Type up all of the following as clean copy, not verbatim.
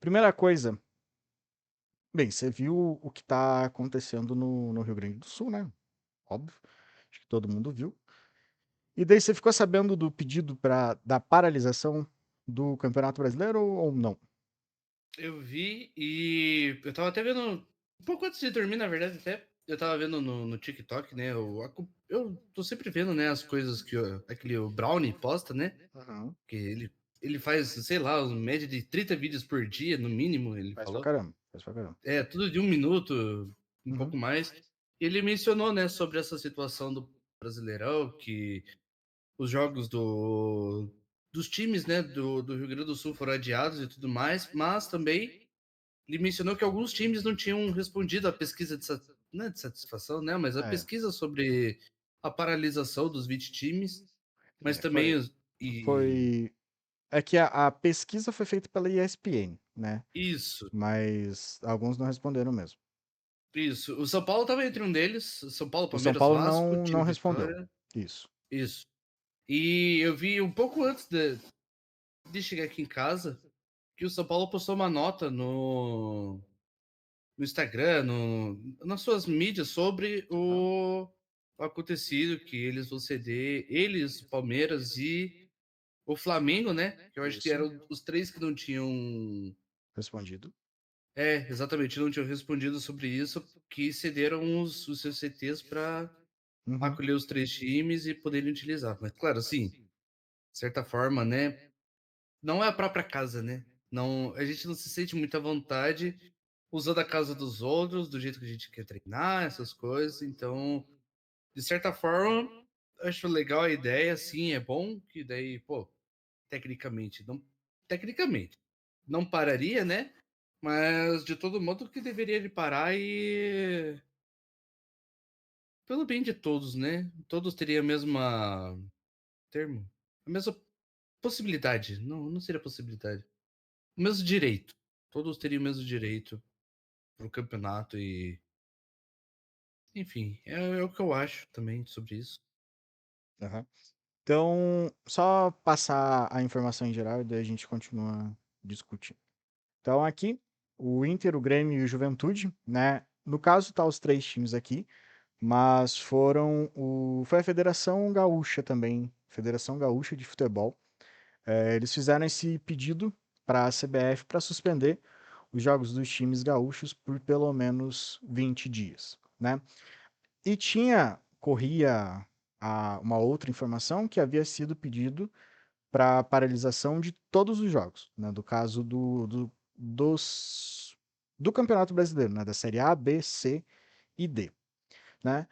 Primeira coisa, bem, você viu o que está acontecendo no Rio Grande do Sul, né? Óbvio, acho que todo mundo viu. E daí você ficou sabendo do pedido da paralisação do Campeonato Brasileiro ou não? Eu vi e eu tava até vendo, um pouco antes de dormir, na verdade, até, eu tava vendo no TikTok, né? Eu tô sempre vendo, né, as coisas que o Brownie posta, né? Uhum. Que ele faz, sei lá, uma média de 30 vídeos por dia, no mínimo, ele Faz pra falou. caramba, faz pra caramba. É, tudo de 1 minuto, um Uhum. pouco mais. Ele mencionou, né, sobre essa situação do Brasileirão, que os jogos dos times, né, do Rio Grande do Sul foram adiados e tudo mais, mas também ele mencionou que alguns times não tinham respondido à pesquisa não é de satisfação, né, mas a É, pesquisa sobre a paralisação dos 20 times, mas também foi, e foi... É que a pesquisa foi feita pela ESPN, né? isso, Mas alguns não responderam mesmo. isso. O São Paulo estava entre um deles, São Paulo, O São Palmeiras, Paulo Vasco, não time respondeu. Vitória, Isso. isso. E eu vi um pouco antes de chegar aqui em casa que o São Paulo postou uma nota no Instagram, nas suas mídias, sobre Aham. o acontecido, que eles vão ceder, eles, o Palmeiras e o Flamengo, né? Que eu acho que Isso. eram os três que não tinham. Respondido. É, exatamente, não tinham respondido sobre isso, que cederam os seus CTs para Uhum. acolher os três times e poderem utilizar. Mas, claro, assim, de certa forma, né? Não é a própria casa, né? Não, a gente não se sente muita vontade usando a casa dos outros, do jeito que a gente quer treinar, essas coisas. Então, de certa forma, acho legal a ideia, sim, é bom que daí, pô, tecnicamente, tecnicamente, não pararia, né? Mas de todo modo que deveria de parar e pelo bem de todos, né? Todos teriam a mesma termo, a mesma possibilidade, não seria possibilidade. O mesmo direito. Todos teriam o mesmo direito pro campeonato e, enfim, é o que eu acho também sobre isso. Aham. Então, só passar a informação em geral e daí a gente continua discutindo. Então, aqui, o Inter, o Grêmio e o Juventude, né? No caso, tá os três times aqui, mas foi a Federação Gaúcha também, Federação Gaúcha de Futebol. Eles fizeram esse pedido para a CBF para suspender os jogos dos times gaúchos por pelo menos 20 dias, né? E corria uma outra informação que havia sido pedido para paralisação de todos os jogos, né? Do caso do Campeonato Brasileiro, né? Da Série A, B, C e D, né?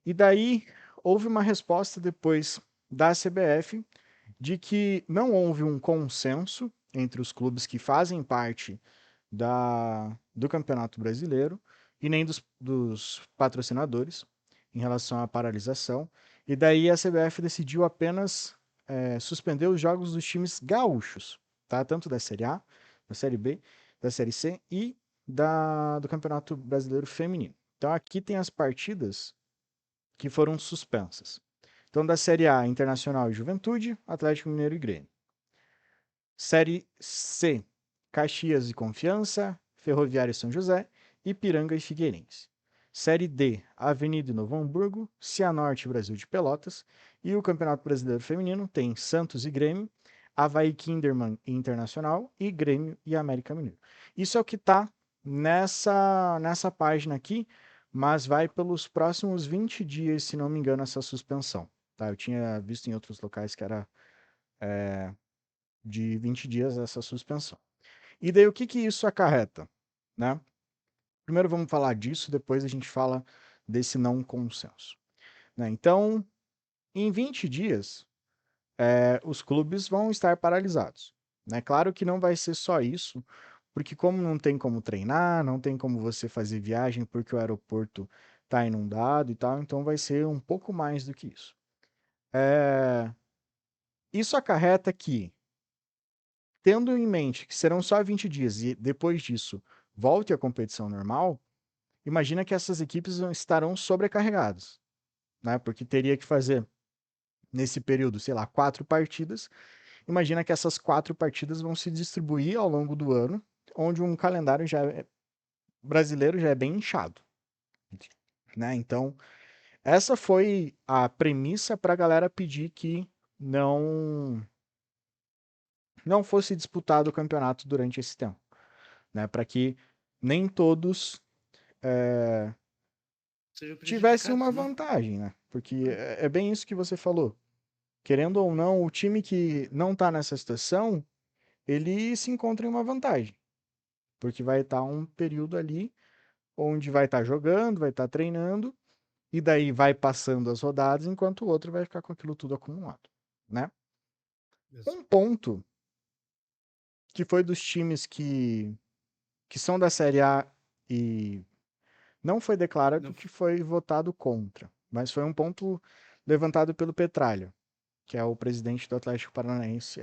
E daí houve uma resposta depois da CBF de que não houve um consenso entre os clubes que fazem parte do Campeonato Brasileiro e nem dos patrocinadores em relação à paralisação. E daí a CBF decidiu apenas suspender os jogos dos times gaúchos, tá? Tanto da Série A, da Série B, da Série C e do Campeonato Brasileiro Feminino. Então aqui tem as partidas que foram suspensas. Então, da Série A, Internacional e Juventude, Atlético Mineiro e Grêmio. Série C, Caxias e Confiança, Ferroviária e São José, Ipiranga e Figueirense. Série D, Avenida e Novo Hamburgo, Cianorte e Brasil de Pelotas. E o Campeonato Brasileiro Feminino tem Santos e Grêmio, Havaí Kinderman e Internacional e Grêmio e América Mineiro. Isso é o que está nessa página aqui, mas vai pelos próximos 20 dias, se não me engano, essa suspensão. Tá? Eu tinha visto em outros locais que era de 20 dias essa suspensão. E daí o que que isso acarreta, né? Primeiro vamos falar disso, depois a gente fala desse não consenso, né? Então, em 20 dias, os clubes vão estar paralisados, né? Claro que não vai ser só isso, porque como não tem como treinar, não tem como você fazer viagem porque o aeroporto está inundado e tal, então vai ser um pouco mais do que isso. É, Isso acarreta que tendo em mente que serão só 20 dias e depois disso volte à competição normal, imagina que essas equipes estarão sobrecarregadas, né? Porque teria que fazer nesse período, sei lá, 4 partidas. Imagina que essas 4 partidas vão se distribuir ao longo do ano, onde um calendário brasileiro já é bem inchado, né? Então, essa foi a premissa para a galera pedir que não não fosse disputado o campeonato durante esse tempo, né? Para que nem todos Sejam tivessem uma prejudicados, né? vantagem, né? Porque É. é bem isso que você falou. Querendo ou não, o time que não está nessa situação, ele se encontra em uma vantagem, porque vai estar um período ali onde vai estar jogando, vai estar treinando, e daí vai passando as rodadas, enquanto o outro vai ficar com aquilo tudo acumulado, né? Isso. Um ponto que foi dos times que são da Série A e não foi declarado Não, que foi votado contra, mas foi um ponto levantado pelo Petralha, que é o presidente do Atlético Paranaense,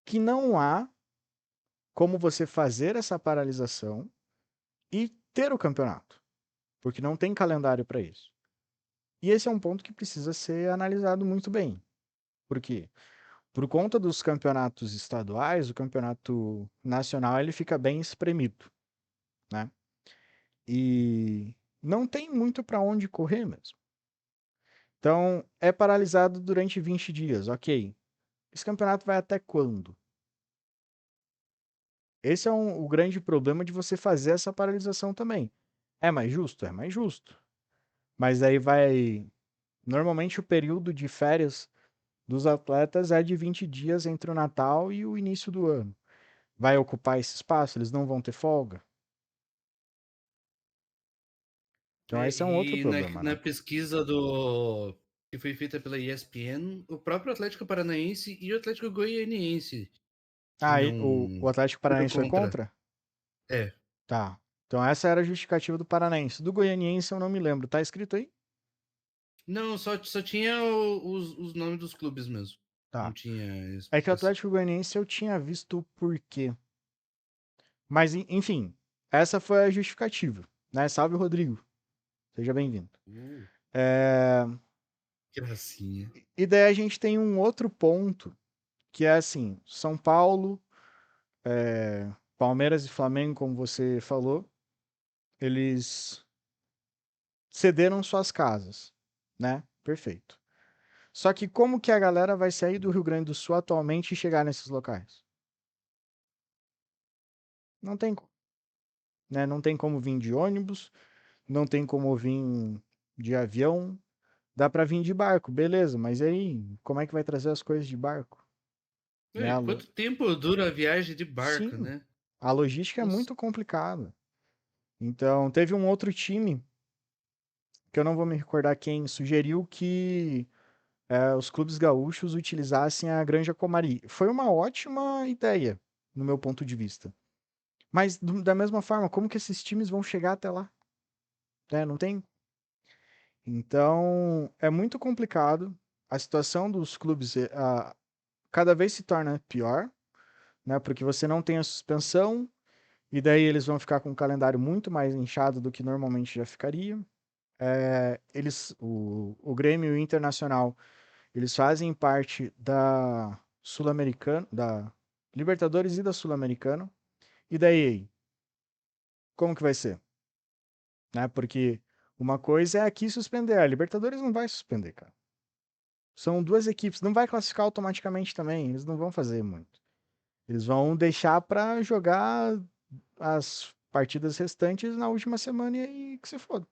que não há como você fazer essa paralisação e ter o campeonato, porque não tem calendário para isso. E esse é um ponto que precisa ser analisado muito bem. Por quê? Por conta dos campeonatos estaduais, o campeonato nacional ele fica bem espremido, né? E não tem muito para onde correr mesmo. Então, é paralisado durante 20 dias, ok. Esse campeonato vai até quando? Esse é o grande problema de você fazer essa paralisação também. É mais justo? É mais justo. Mas aí vai. Normalmente o período de férias dos atletas é de 20 dias entre o Natal e o início do ano. Vai ocupar esse espaço? Eles não vão ter folga? Então esse é um outro E na, problema, na né? pesquisa que foi feita pela ESPN, o próprio Atlético Paranaense e o Atlético Goianiense Ah, e o tinham Atlético sido Paranaense foi contra. contra? É. Tá. Então essa era a justificativa do Paranaense. Do Goianiense eu não me lembro. Tá escrito aí? Não, só tinha os nomes dos clubes mesmo. Não Tá. tinha É que o explicação. Atlético Goianiense eu tinha visto o porquê. Mas enfim, essa foi a justificativa, né? Salve, Rodrigo. Seja bem-vindo. Uh, É... gracinha. E daí a gente tem um outro ponto, que é assim, São Paulo, Palmeiras e Flamengo, como você falou, eles cederam suas casas, né? Perfeito. Só que como que a galera vai sair do Rio Grande do Sul atualmente e chegar nesses locais? Não tem, né? Não tem como vir de ônibus, não tem como vir de avião, dá para vir de barco, beleza, mas aí, como é que vai trazer as coisas de barco? Né? Ei, quanto tempo dura a viagem de barco, Sim, né? a logística é Nossa. muito complicada. Então, teve um outro time, que eu não vou me recordar quem, sugeriu que os clubes gaúchos utilizassem a Granja Comari. Foi uma ótima ideia, no meu ponto de vista. Mas, da mesma forma, como que esses times vão chegar até lá? Né? Não tem. Então, é muito complicado. A situação dos clubes cada vez se torna pior, né? Porque você não tem a suspensão, e daí eles vão ficar com um calendário muito mais inchado do que normalmente já ficaria. O Grêmio e o Internacional, eles fazem parte da Sul-Americana, da Libertadores e da Sul-Americana. E daí, como que vai ser? Né? Porque uma coisa é aqui suspender, a Libertadores não vai suspender, cara. São duas equipes, não vai classificar automaticamente também, eles não vão fazer muito. Eles vão deixar para jogar as partidas restantes na última semana e aí que se foda.